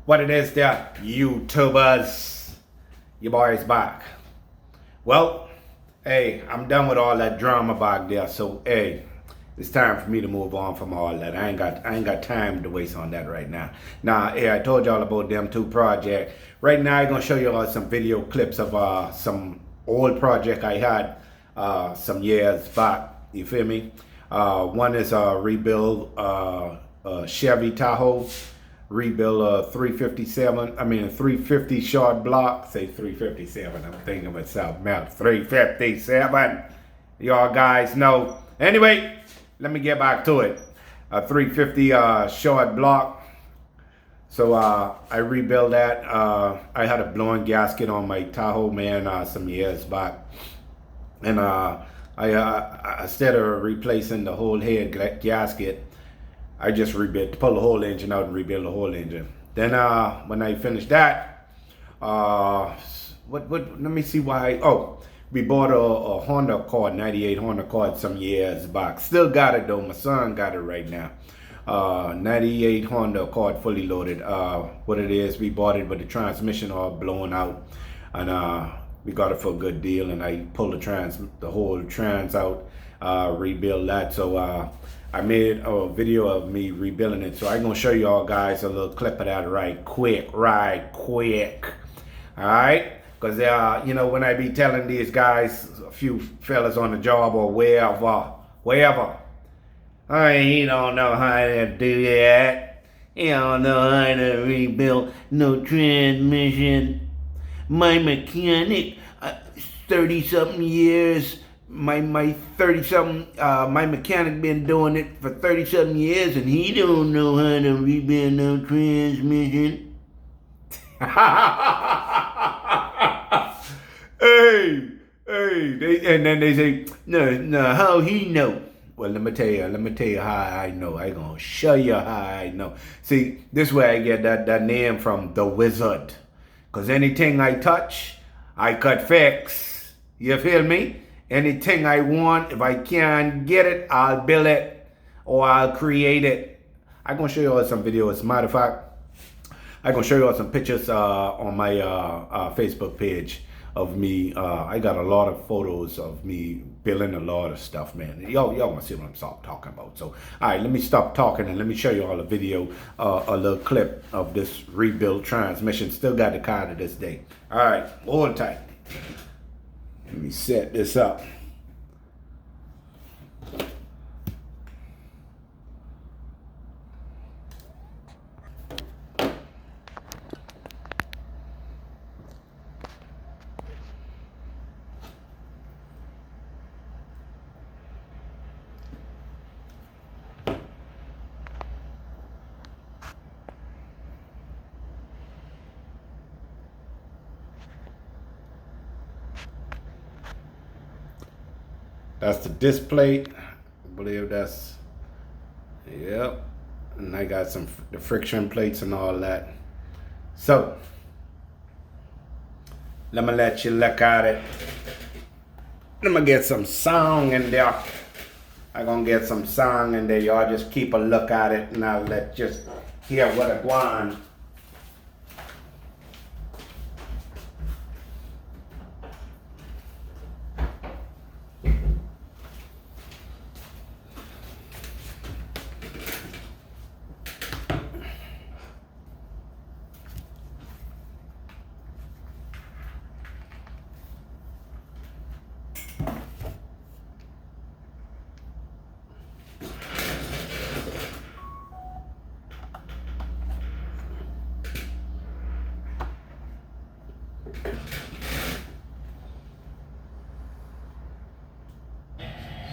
What it is there, YouTubers? Your boy is back. Well, hey, I'm done with all that drama back there. So hey, it's time for me to move on from all that. I ain't got time to waste on that right now. Now, hey, I told y'all about them two projects. Right now, I'm gonna show you all some video clips of some old project I had some years back. You feel me? One is rebuild Chevy Tahoe. Rebuild a 350 short block. Say 357. I'm thinking of myself. Mount 357. Y'all guys know. Anyway, let me get back to it. A 350 short block. So I rebuilt that. I had a blown gasket on my Tahoe, man, some years back, and I instead of replacing the whole head gasket, I just rebuilt, pull the whole engine out and rebuild the whole engine. Then when I finished that, let me see why. Oh, we bought a Honda Accord, 98 Honda Accord some years back. Still got it though, my son got it right now. 98 Honda Accord fully loaded. What it is, we bought it with the transmission all blown out, and we got it for a good deal, and I pulled the whole trans out, rebuild that. So I made a video of me rebuilding it, so I'm gonna show y'all guys a little clip of that right quick. All right, because you know, when I be telling these guys, a few fellas on the job or wherever, he don't know how to do that. He don't know how to rebuild no transmission. My mechanic, 30-something years. My mechanic been doing it for 30-something years, and he don't know how to rebuild no transmission. hey, and then they say, no, how he know? Well, let me tell you how I know. I gonna show you how I know. See, this way I get that name from The Wizard, cause anything I touch, I could fix. You feel me? Anything I want, if I can't get it, I'll build it or I'll create it. I'm gonna show you all some videos. As a matter of fact, I'm gonna show you all some pictures on my Facebook page of me. I got a lot of photos of me building a lot of stuff, man. Y'all wanna see what I'm talking about. So, all right, let me stop talking and let me show you all a video, a little clip of this rebuilt transmission. Still got the car to this day. All right, hold tight. Let me set this up. That's the disc plate. I believe that's, yep. And I got the friction plates and all that. So, let me let you look at it. Let me get some song in there. I'm gonna get some song in there. Y'all just keep a look at it and I'll just hear what it wants.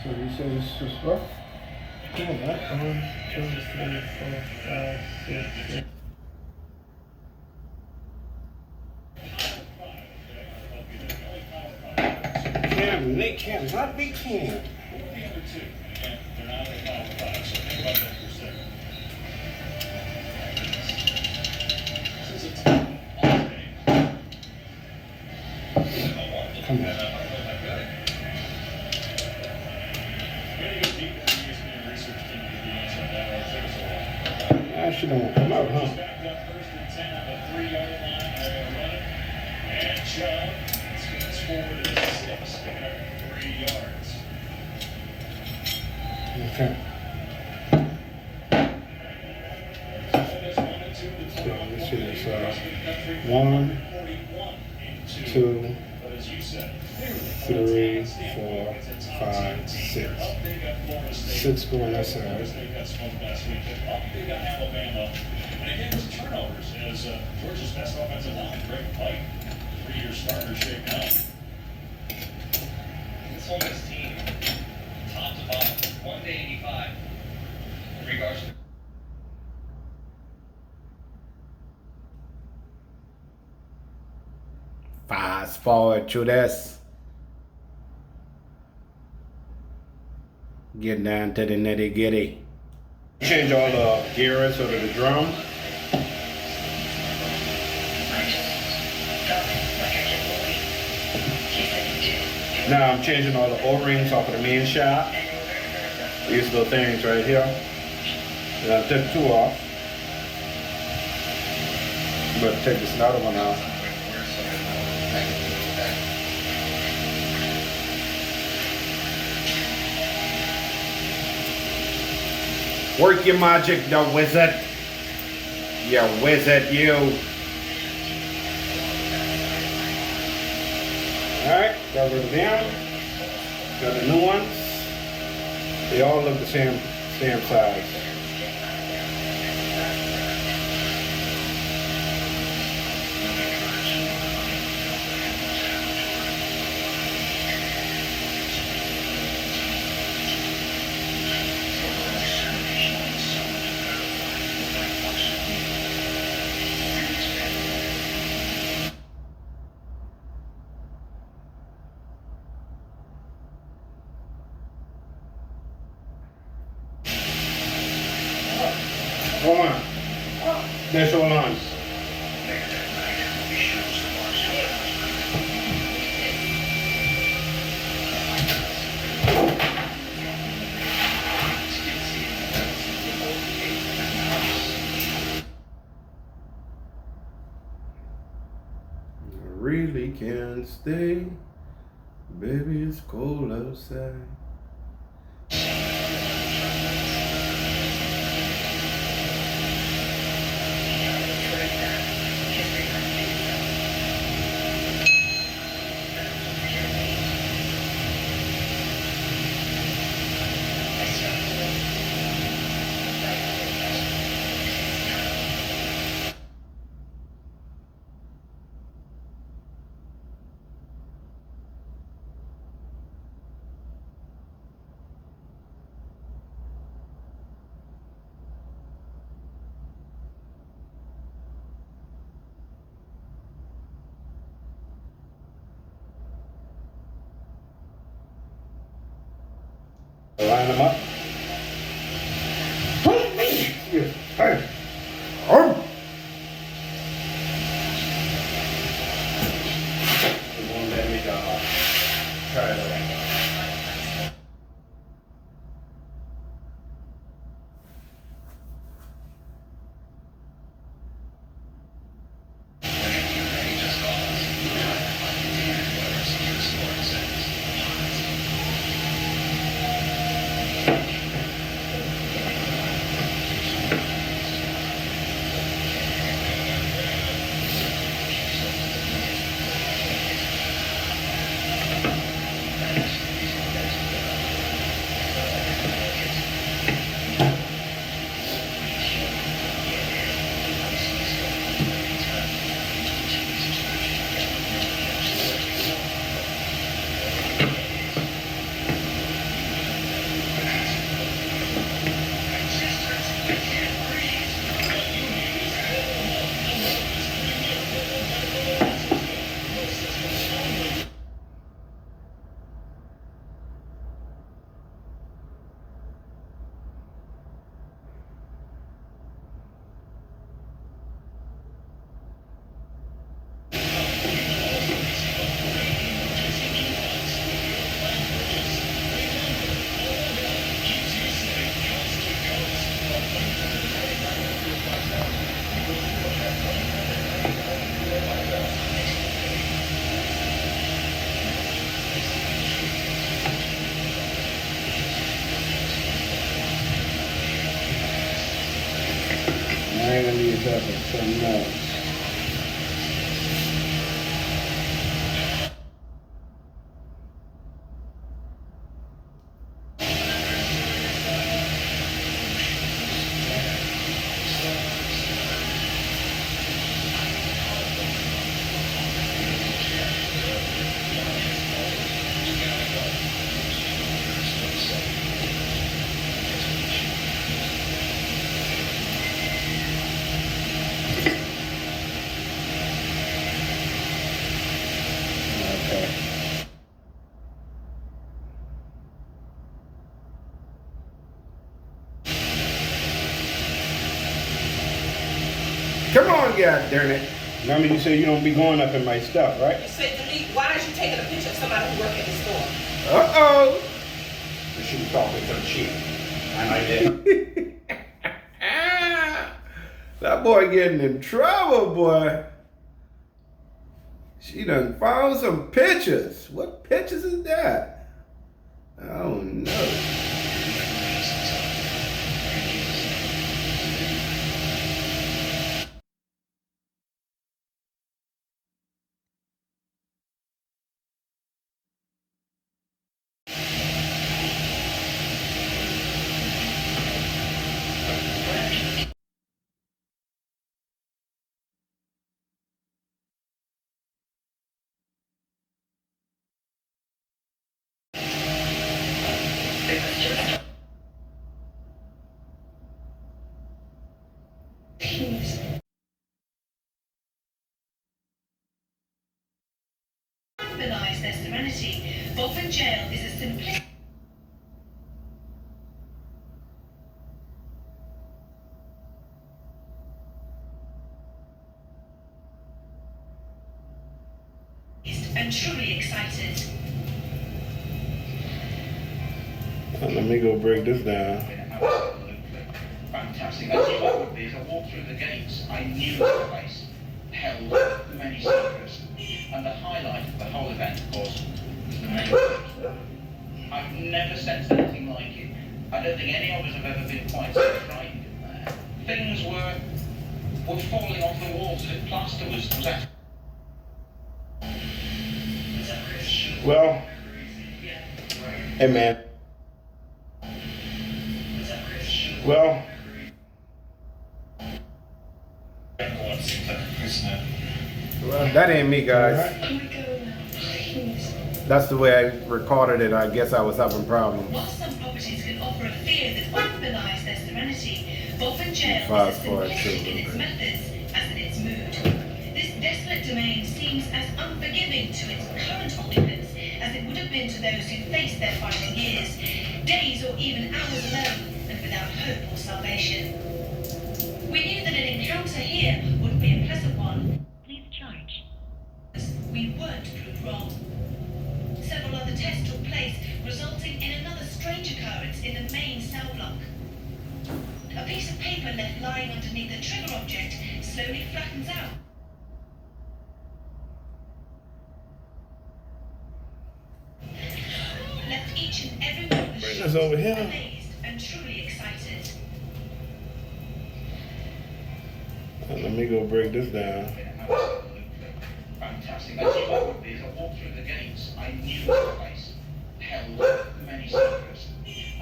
So you say this is what? Yeah, that 1, 2, 3, 4, 5, 6, 7. They cannot be canned. Come on. That shit don't come out, huh? back up first and 10 on the 3-yard line. They're running. And Chubb spins forward to 6, picking up 3 yards. Okay. So this is 1, 2, 3, 4, 5, 6. 6 going that side. And again, it was turnovers as Georgia's best offensive line, Greg Pike, 3-year starter, shaken up. This Ole Miss team, top to bottom, 1 to 85, in regards to. Fast forward to this. Get down to the nitty gritty. Change all the gears so that the drums. Now I'm changing all the O-rings off of the main shaft. These little things right here. And I took 2 off. But take this other one out. Work your magic, the wizard. You wizard, you. Alright, got rid of them. Got the new ones. They all look the same size. Hold on. That's all on. I really can't stay. Baby, it's cold outside. Line them up. Hey. It won't let me try it. hanging these up or something else. Come on, God darn it. I mean, you say you don't be going up in my stuff, right? You said, delete, why is you taking a picture of somebody who work at the store? Uh-oh. She was talking to the chief. And I did. That boy getting in trouble, boy. She done found some pictures. What pictures is that? I don't know. Weaponize their serenity. Boffin Jail is a simplistic and truly excited. Let me go break this down. Fantastic. I knew it would be. As I walked through the gates, I knew the place held many secrets. And the highlight of the whole event, of course, was the main. I've never sensed anything like it. I don't think any of us have ever been quite so frightened in there. Things were falling off the walls as if plaster was actually. Well, hey man. Well, Well, that ain't me, guys. Can we go now, please? That's the way I recorded it. I guess I was having problems. While some properties can offer a fear that weaponize their serenity, Boffin Jail Fast is as forward simplistic to in its the- methods as in its mood. This desolate domain seems as unforgiving to its current occupants as it would have been to those who faced their fighting years, days or even hours alone, and without hope or salvation. We knew that an encounter here would be a pleasant one. Please charge. We weren't proved wrong. Several other tests took place, resulting in another strange occurrence in the main cell block. A piece of paper left lying underneath the trigger object slowly flattens out. Left each and every one of the Bring shots this over here. amazed and truly excited. let me go break this down. Fantastic. I knew it would be. As I walked through the gates, I knew the place held many secrets.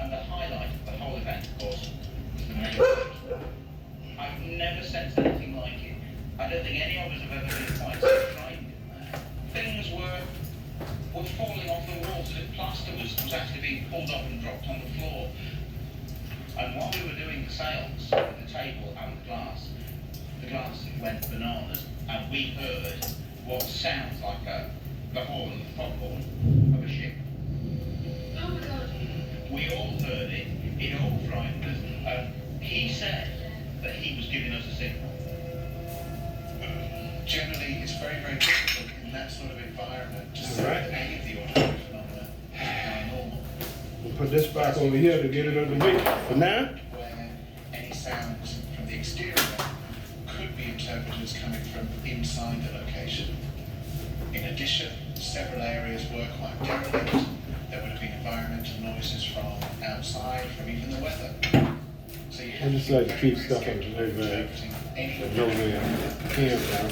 And the highlight of the whole event, of course, was the main. I've never sensed anything like it. I don't think any of us have ever been quite so frightened in there. Things were falling off the walls as if plaster was actually being pulled up and dropped on the floor. And while we were doing the seance with the table and the glass went bananas, and we heard what sounds like the horn, the foghorn of a ship. Oh my god. We all heard it. It all frightened us. He said that he was giving us a signal. Generally, it's very, very difficult in that sort of environment to see Alright. any of the ordinary phenomena as paranormal, We'll put this back over here to get it underway. For now, where any sounds from the exterior could be interpreted as coming from inside the location. In addition, several areas were quite derelict. There would have been environmental noises from outside, from even the weather. So you I have just to be like to very, keep very stuff in skeptical the very of bag. interpreting Any No man. Came from.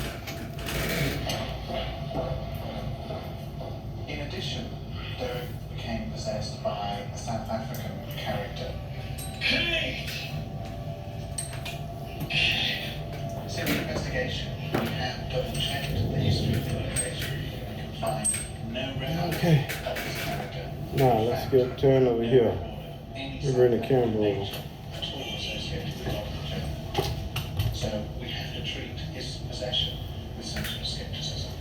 In addition, Derek became possessed by a South African character. Since the investigation, we have double-checked the history of the location and can find no record Okay. of this character. Now let's get turned over here. Any Bring the South camera African over. nature at all associated with Dr. So we have to treat his possession with some skepticism.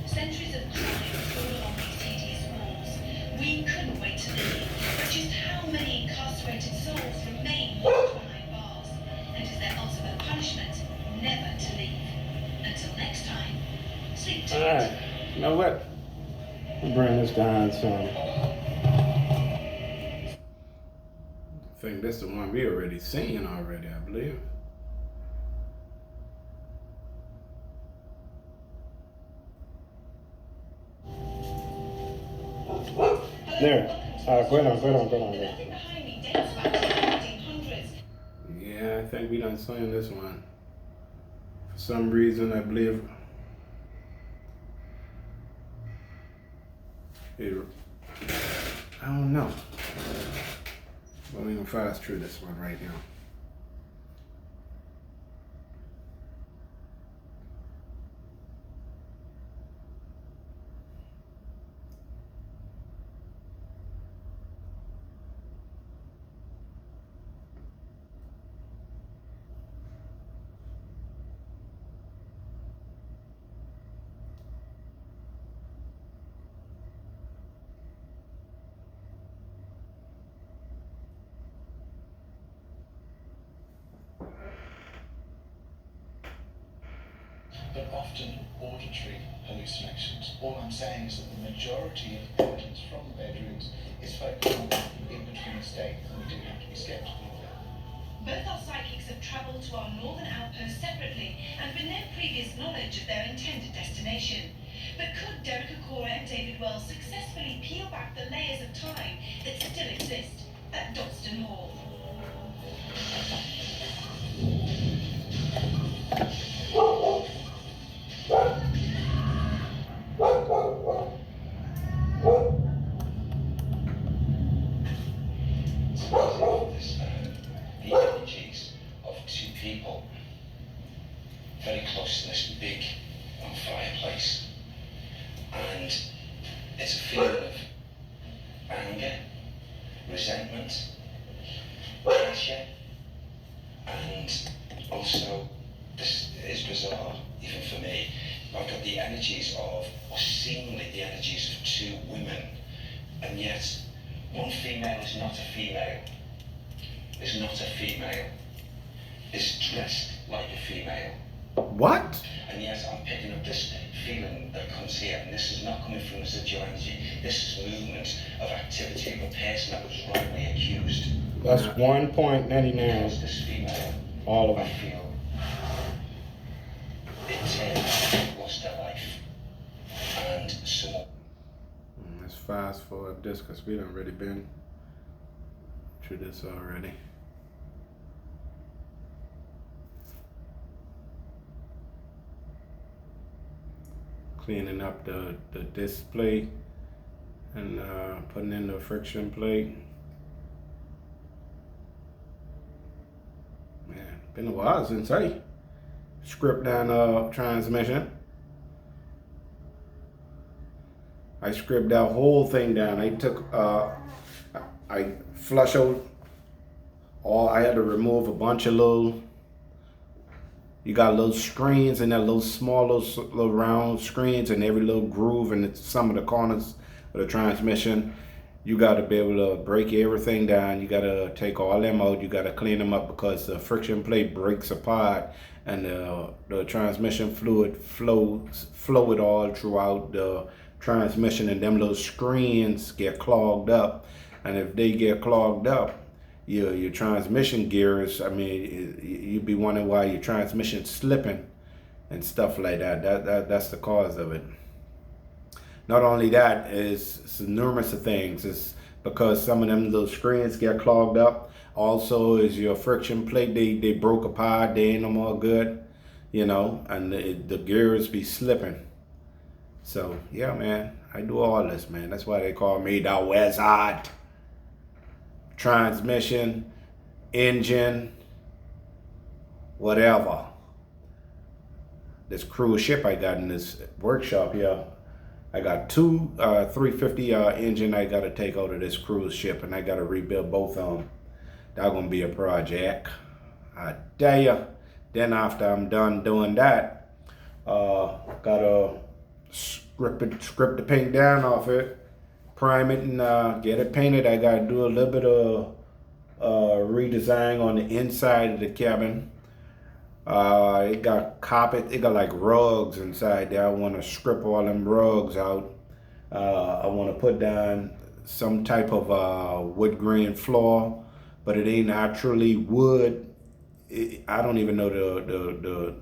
Centuries of crime fall along these tedious walls. We couldn't wait to leave, but just how many incarcerated souls remain locked behind bars? And is their ultimate punishment never to leave? Until next time, sleep tight. Alright. You know what? I'll bring this down some. I think that's the one we already seen already, I believe. There. Alright, go down. Nothing behind me dates back to the 1900s. Yeah, I think we done seen this one. For some reason, I believe I don't know. But we can fast through this one right here. But often auditory hallucinations. All I'm saying is that the majority of evidence from the bedrooms is focused on the in-between state, and we do have to be sceptical of that. Both our psychics have travelled to our northern outpost separately and with no previous knowledge of their intended destination. But could Derek Acorah and David Wells successfully peel back the layers of time that still exist at Doddston Hall? The energies of two people very close to this big fireplace, and it's a feeling of anger, resentment, pressure, and also, this is bizarre even for me, I've got the energies of, or seemingly the energies of two women, and yet one female is not a female. Is not a female, is dressed like a female. What? And yes, I'm picking up this feeling that comes here, and this is not coming from residual energy. This is movement of activity of a person that was wrongly accused. That's 1.99. This female, All of I them. feel, it lost their life. And some Let's fast forward this because we done already been through this already. Cleaning up the display and putting in the friction plate. Man, been a while since I script down transmission. I scripted that whole thing down. I took I flush out all. I had to remove a bunch of little. You got little screens and that little small little round screens in every little groove and some of the corners of the transmission. You got to be able to break everything down. You got to take all them out. You got to clean them up because the friction plate breaks apart and the transmission fluid flow it all throughout the transmission, and them little screens get clogged up. And if they get clogged up, your transmission gears, I mean, you'd be wondering why your transmission's slipping and stuff like that. That's the cause of it. Not only that, is numerous of things. It's because some of them little screens get clogged up. Also, is your friction plate, they broke apart, they ain't no more good, you know, and the gears be slipping. So, yeah, man, I do all this, man. That's why they call me the wizard. Transmission, engine, whatever. This cruise ship I got in this workshop here, I got two 350 engine I got to take out of this cruise ship, and I got to rebuild both of them. That's going to be a project. I tell you. Then after I'm done doing that, got to strip the paint down off it, prime it, and get it painted. I got to do a little bit of redesign on the inside of the cabin. It got carpet, it got like rugs inside there. I want to strip all them rugs out. I want to put down some type of wood grain floor, but it ain't actually wood. I don't even know the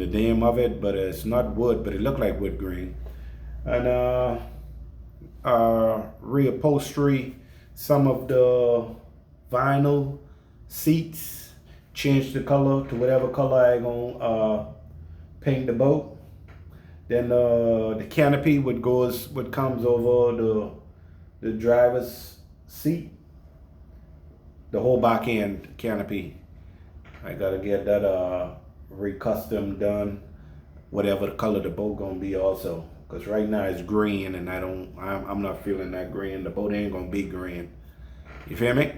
name of it, but it's not wood, but it looked like wood grain. And reupholstery some of the vinyl seats, change the color to whatever color I gonna paint the boat. Then the canopy what comes over the driver's seat, the whole back end canopy. I gotta get that re-custom done, whatever the color the boat gonna be also. Cause right now it's green, and I'm not feeling that green. The boat ain't gonna be green. You feel me?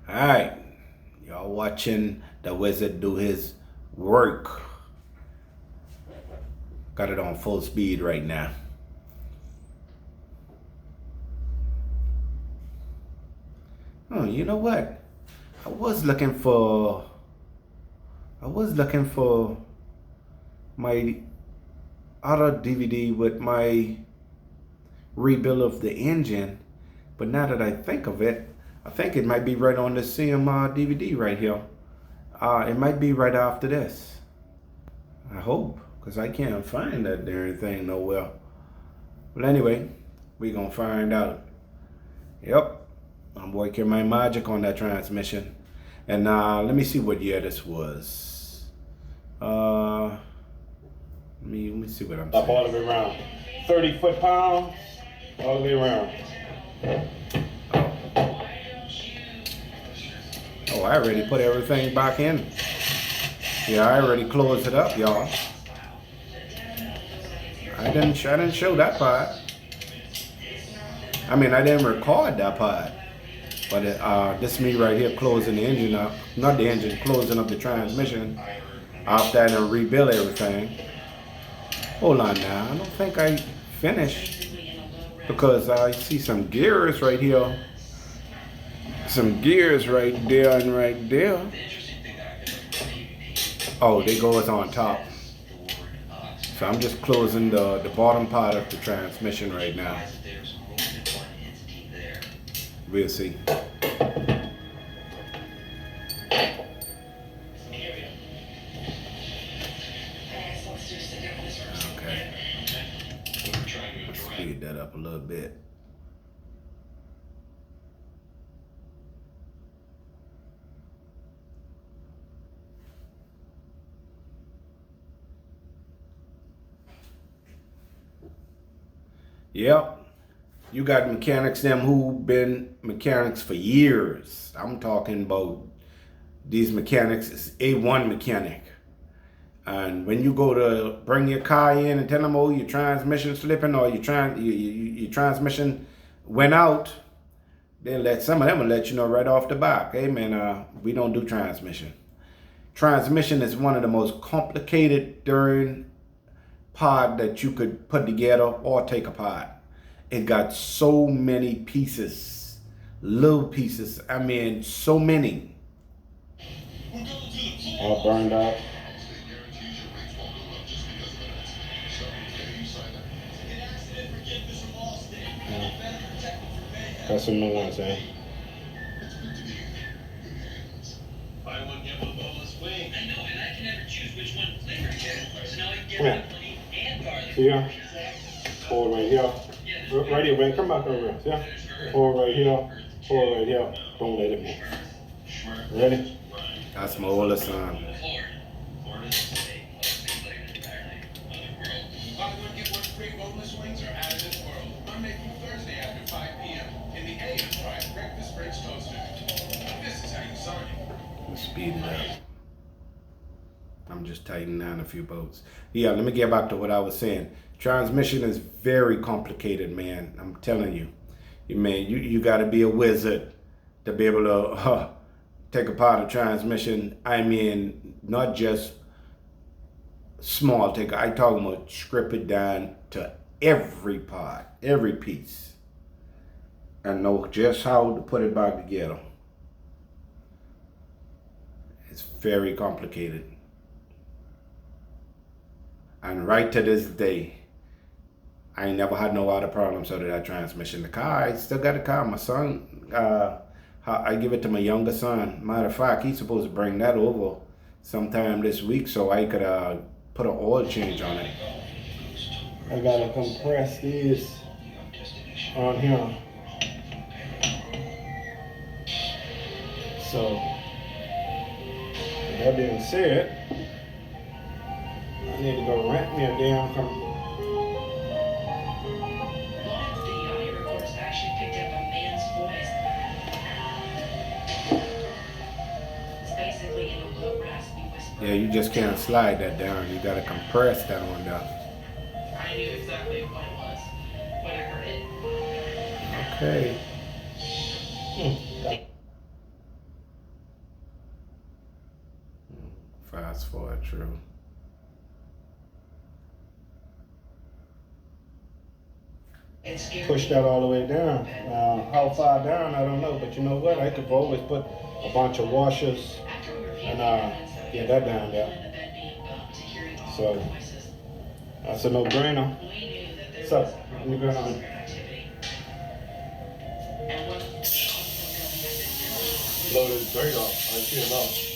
All right, y'all watching the wizard do his work. Got it on full speed right now. Oh, you know what? I was looking for my other DVD with my rebuild of the engine, but now that I think of it, I think it might be right on the same DVD right here. It might be right after this. I hope, because I can't find that darn thing nowhere. But anyway, we gonna find out. Yep, I'm working my magic on that transmission. And let me see what year this was. Let me see what I'm saying. Up all the way around. 30 foot-pounds, all the way around. Oh, I already put everything back in. Yeah, I already closed it up, y'all. I didn't show that part. I mean, I didn't record that part. But this is me right here closing the engine up. Not the engine, closing up the transmission. After that, and rebuild everything. Hold on now, I don't think I finished, because I see some gears right here. Some gears right there and right there. Oh, they goes on top. So I'm just closing the bottom part of the transmission right now. We'll see. Okay. Let's speed that up a little bit. Yep. You got mechanics them who been mechanics for years. I'm talking about these mechanics is A1 mechanic. And when you go to bring your car in and tell them, oh, your transmission slipping or your transmission went out, some of them will let you know right off the bat, hey man, we don't do transmission. Transmission is one of the most complicated darn part that you could put together or take apart. It got so many pieces, little pieces. I mean, so many. All burned out. Got some new ones, eh? Buy one, get one boneless wing. I know, and I can never choose which one flavor to get. So now I can get red honey and garlic. Yeah. Or right here. Right here, man. Come back over here. Yeah. Or right here. Pull right here. Don't let it move. Ready? That's my oldest son. Hollywood get one free boneless wings are out of this world. Monday through Thursday after 5 p.m. In the AM, try breakfast French toast. This is how you sign it. Let's speed it up. I'm just tightening down a few bolts. Yeah, let me get back to what I was saying. Transmission is very complicated, man. I'm telling you. You got to be a wizard to be able to take apart a transmission. I mean, not just small take. I talk about strip it down to every part, every piece, and know just how to put it back together. It's very complicated. And right to this day, I ain't never had no other problems out of that transmission. The car, I still got the car. My son, I give it to my younger son. Matter of fact, he's supposed to bring that over sometime this week so I could put an oil change on it. I gotta compress these on here. So, with that being said, I need to go rent me a damn compressor. The audio recorders actually picked up a man's voice. It's basically in a low, raspy whisper. Yeah, you just can't slide that down. You gotta compress that on down. I knew exactly what it was when I heard it. Okay. Fast forward through. It scared Push me. that all the way down. Now, how far down, I don't know, but you know what? I could always put a bunch of washers After we reviewed and the evidence of get that down there. the bed being bumped to hearing all So, the voices, that's a no-brainer. we knew that there So, was a let me go on. secret activity. And what Blow this drain off. I see it off.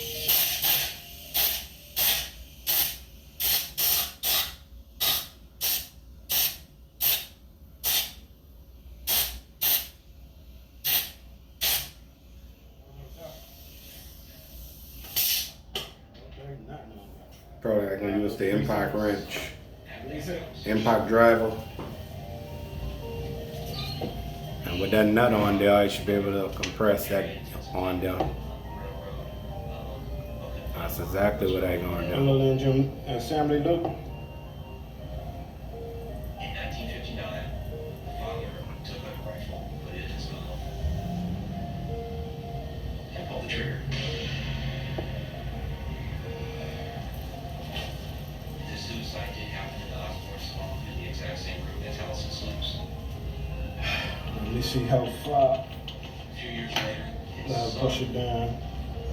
Probably I'm gonna use the impact wrench, impact driver. And with that nut on there, I should be able to compress that on there. That's exactly what I'm gonna A do. little engine assembly loop. In 1959, father took a rifle, put it in his mouth, and pulled the trigger. This suicide did happen in the Osborne's home in the exact same room as Allison Sloops. Let me see how far. A few years later, his Now son, push it down.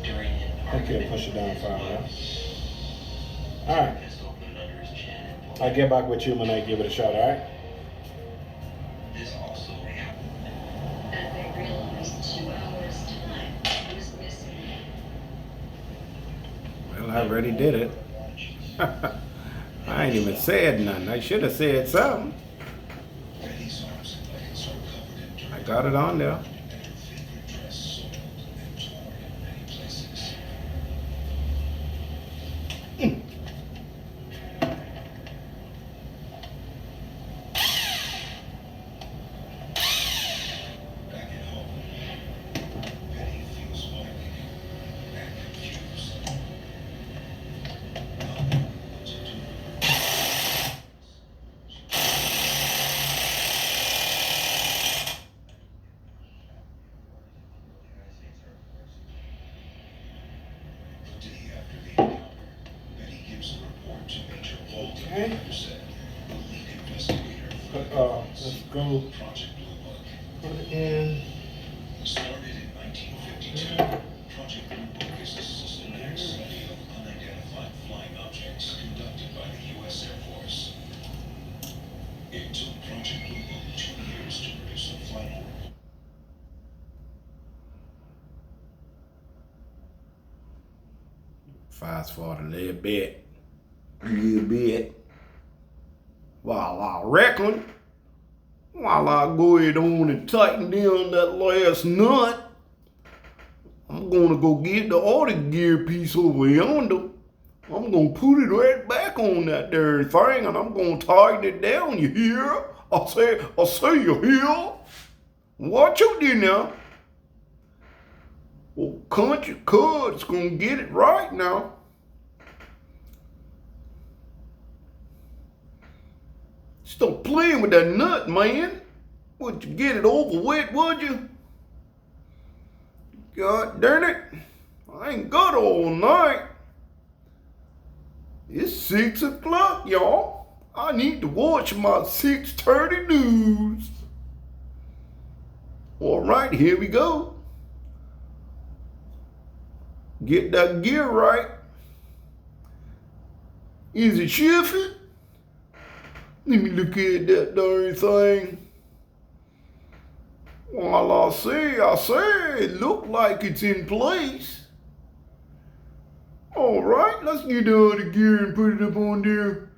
during an I can't argument, push it down far enough. took Alright. a pistol, put it under his chin, and pulled I'll get back with you when I give it a shot, alright? This also happened. And they realized 2 hours' time was missing. Well, I already did it. I ain't even said nothing. I should have said something. Betty's arms and legs are covered in dirt, I got it on there. and her favorite dress soiled and torn in many places. Back at home, Betty feels violated and confused. Not knowing what to do with her. The day after the encounter, Betty gives a report to Major Walter Okay. Anderson, the lead investigator for the Let's go Project Blue Book. put it in. Started in 1952, Project Blue Book is a systematic study of unidentified flying objects conducted by the U.S. Air Force. It took Project Blue Book 2 years to produce a flight report. Fast forward a little bit. Well, I reckon. while I go ahead on and tighten down that last nut, I'm gonna go get the other gear piece over yonder. I'm gonna put it right back on that there thing, and I'm gonna tighten it down. You hear? I say you hear? Watch out there now. Well, Country Cud's gonna get it right now. Stop playing with that nut, man. Would you get it over with, would you? God darn it. I ain't got all night. It's 6 o'clock, y'all. I need to watch my 6:30 news. All right, here we go. Get that gear right. Is it shifting? Let me look at that darn thing. Well, I say, it look like it's in place. All right, let's get the other gear and put it up on there.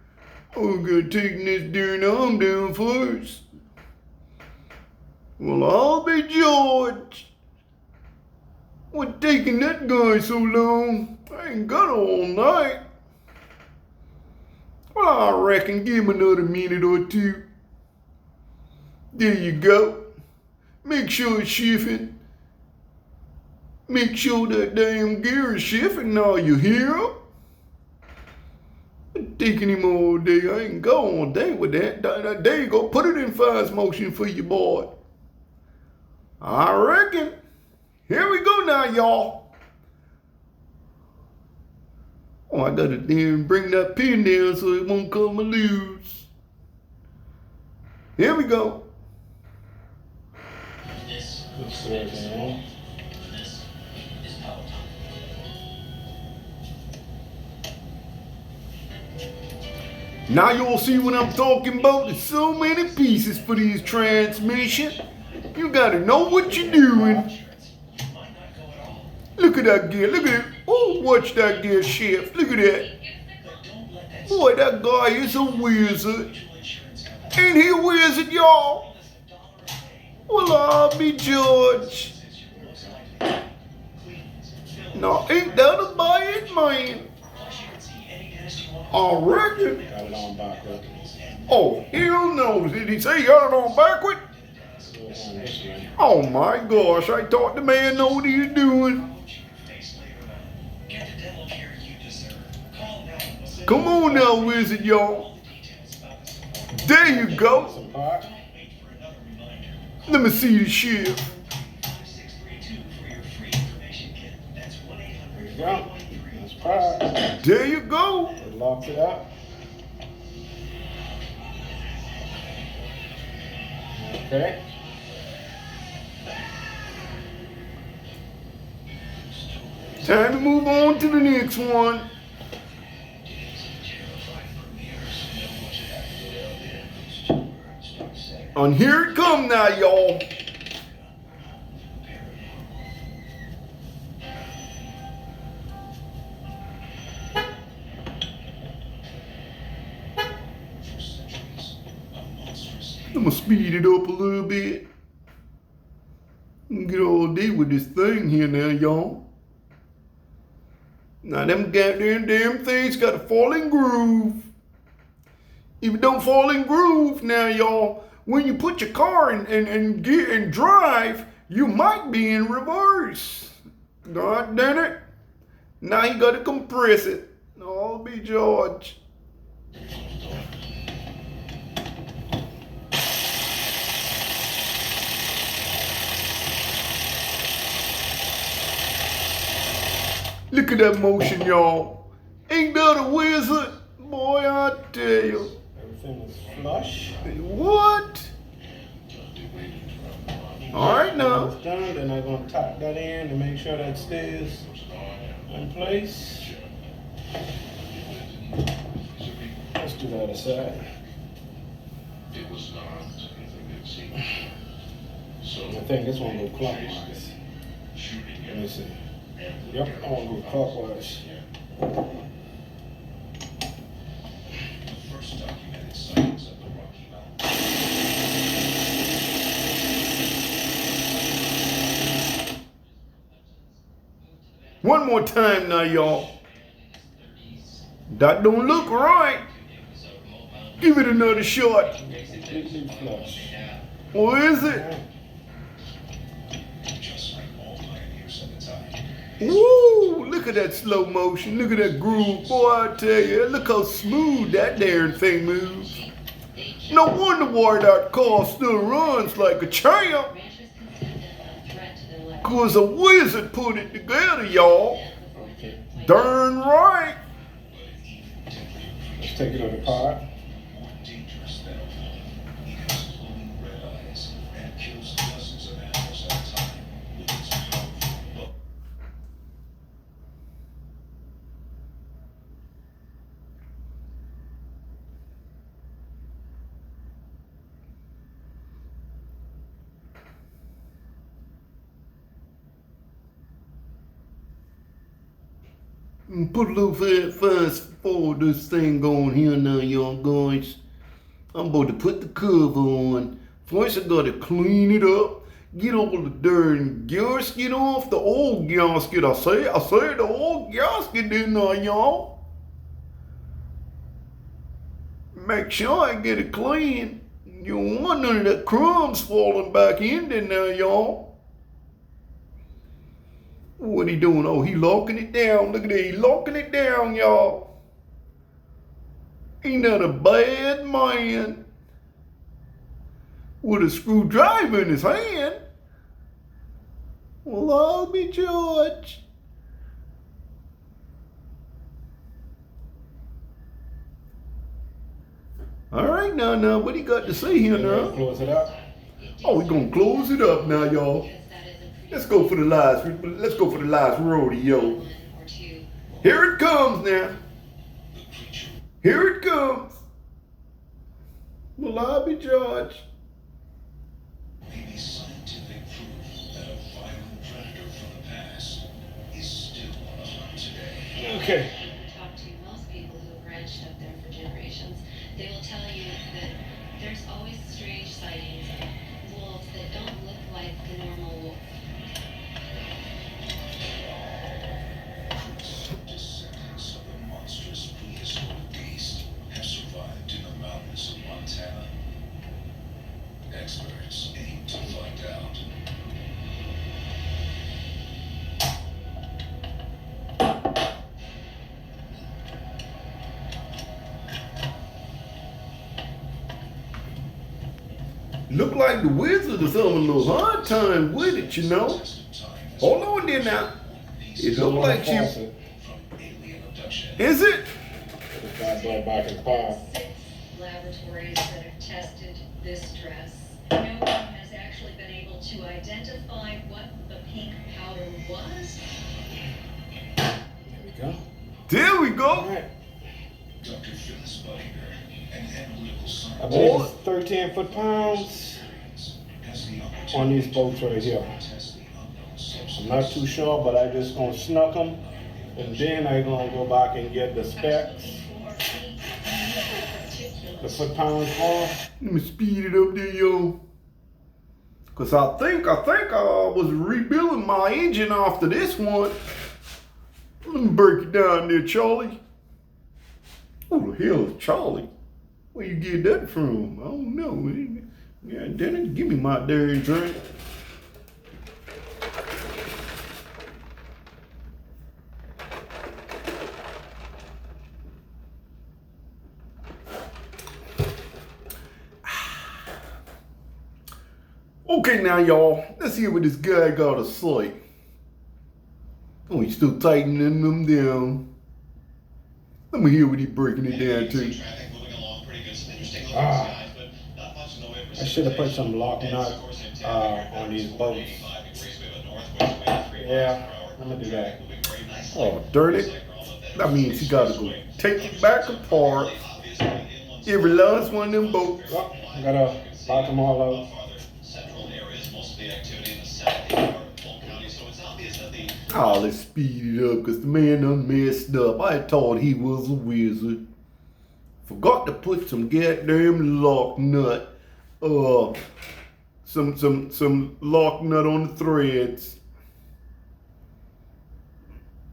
I'm gonna take this darn arm down first. Well, I'll be George. What's taking that guy so long? I ain't got all night. Well, I reckon give him another minute or two. There you go. Make sure it's shifting. Make sure that damn gear is shifting now, you hear? It's taking him all day. I ain't got all day with that. There you go. Put it in fast motion for you, boy. I reckon. Here we go now, y'all. Oh, I gotta then bring that pin down so it won't come loose. Here we go. This Looks good, man. this is Peloton. Now you'll see what I'm talking about. There's so many pieces for these transmission. You gotta know what you're doing. Look at that gear. Look at it. Oh, watch that gear shift. Look at that. Boy, that guy is a wizard. Ain't he a wizard, y'all? Well, I'll be George. No, ain't that a buy it, man? I reckon. Got it on backward. Oh, hell no. Did he say he got it on backward? Oh my gosh, I thought the man knew what he was doing. Come on now, wizard, y'all. There you go. Some part. Let me see the shift. There you go. That's part. There you go. It locks it up. Okay. Time to move on to the next one. And here it come now, y'all. I'm gonna speed it up a little bit. Get all day with this thing here now, y'all. Now them goddamn damn things gotta fall in groove. If it don't fall in groove now, y'all, when you put your car in gear and drive, you might be in reverse. God damn it. Now you gotta compress it. Oh, be George. Look at that motion, y'all. Ain't that a wizard? Boy, I tell you. Everything is flush. What? All right now. When it's done, then I'm going to tap that in to make sure that stays in place. Let's do the other side. It was not anything they'd seen. So I think this one will go clockwise. Let me see. Yep, I want to go clockwise. the first documented sightings of the Rocky Mountains. more time now, y'all. That don't look right. Give it another shot. Completely flush. What is it? Just like all pioneers at the time. Woo! Look at that slow motion. Look at that groove. Boy, I tell you, look how smooth that darn thing moves. No wonder why that car still runs like a champ. Cause a wizard put it together, y'all. Darn right. Let's take it apart. More dangerous than a wolf. He has glowing red eyes and kills dozens of animals at a time with its powerful bow. Put a little fast forward this thing on here now, y'all guys. I'm about to put the cover on. First I gotta clean it up. Get all the darn gasket off. The old gasket, I say the old gasket in there, y'all. Make sure I get it clean. You don't want none of that crumbs falling back in there, y'all. What he doing? Oh, he locking it down. Look at that. He locking it down, y'all. Ain't that a bad man? With a screwdriver in his hand. Well, I'll be judged. All right, now, what he got to say here now? Close it up. Oh, we gonna close it up now, y'all. Let's go for the last rodeo. Here it comes now. Here it comes. Will I be judged? Maybe scientific proof that a violent predator from the past is still on the hunt today. Okay. Talk to most people who've branched up there for generations. They will tell you that there's always strange sightings of wolves that don't look like the normal wolf. Descendants of the monstrous prehistoric beast have survived in the mountains of Montana. Experts aim to find out. Look like the wizard is having a little hard time with it, you know. Test of time has Hold on there now. It look like she. Faucet. from alien abduction. Is it? Put this bad boy back in the car. 6 laboratories that have tested this dress. No one has actually been able to identify what the pink powder was. There we go. There we All go. right. Dr. Phyllis Budinger, an analytical I scientist, believe it's 13 foot-pounds has the opportunity on these boats right here. to test the unknown substance. I'm not too sure, but I just gonna snuck them, and then I gonna go back and get the specs, the foot-pounds for 'em. Let me speed it up there, yo. Cause I think I was rebuilding my engine after this one. Let me break it down there, Charlie. Who the hell is Charlie? Where you get that from? I don't know. Yeah, Dennis, give me my darn drink. Okay, now y'all, let's hear what this guy got to say. Oh, he's still tightening them down. Let me hear what he's breaking it down to. Traffic moving along pretty good. Some interesting looking Ah. skies, but not much in the way of I should have put some lock nut on these boats. Yeah, I'm gonna do that. Oh, dirty. That means he gotta go take it back apart. Every last one of them boats. Well, I gotta lock them all out. Central areas, most of the activity in the south part of Polk County, so it's obvious that the Oh, let's speed it up, cause the man done messed up. I thought he was a wizard. Forgot to put some goddamn lock nut. Some lock nut on the threads.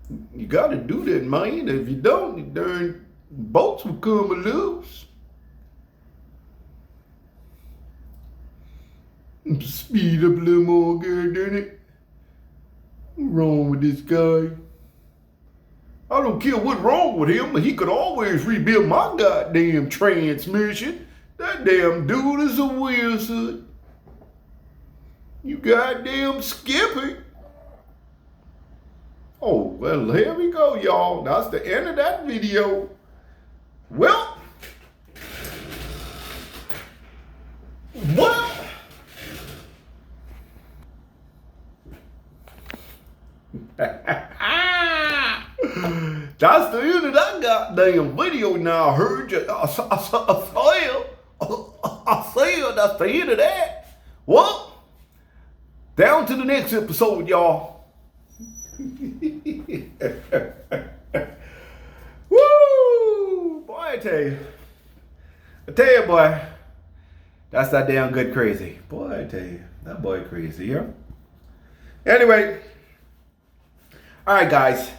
You gotta do that, man. If you don't, the darn boats will come loose. Speed up a little more, girl, darn it. What's wrong with this guy? I don't care what's wrong with him, but he could always rebuild my goddamn transmission. That damn dude is a wizard. You goddamn Skippy. Oh, well, here we go, y'all. That's the end of that video. Well, that's the end of that goddamn video. Now I heard you. I said that's the end of that. Well, down to the next episode, y'all. Woo! Boy, I tell you, boy, that's that damn good crazy. Boy, I tell you, that boy crazy, yeah? Anyway, all right, guys.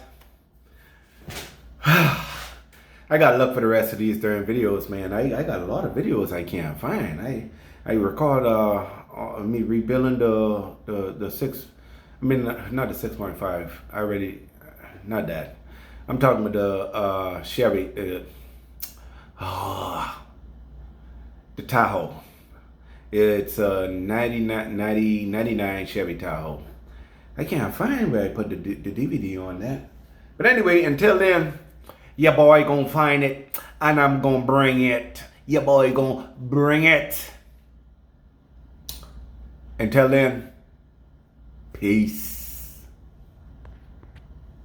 I gotta look for the rest of these darn videos, man. I got a lot of videos I can't find. I recorded me rebuilding the 6. I mean, not the 6.5. I already, not that. I'm talking about the Chevy, the Tahoe. It's a 99 Chevy Tahoe. I can't find where I put the DVD on that. But anyway, until then, your boy gonna find it, and I'm gonna bring it. Your boy gonna bring it. Until then, peace.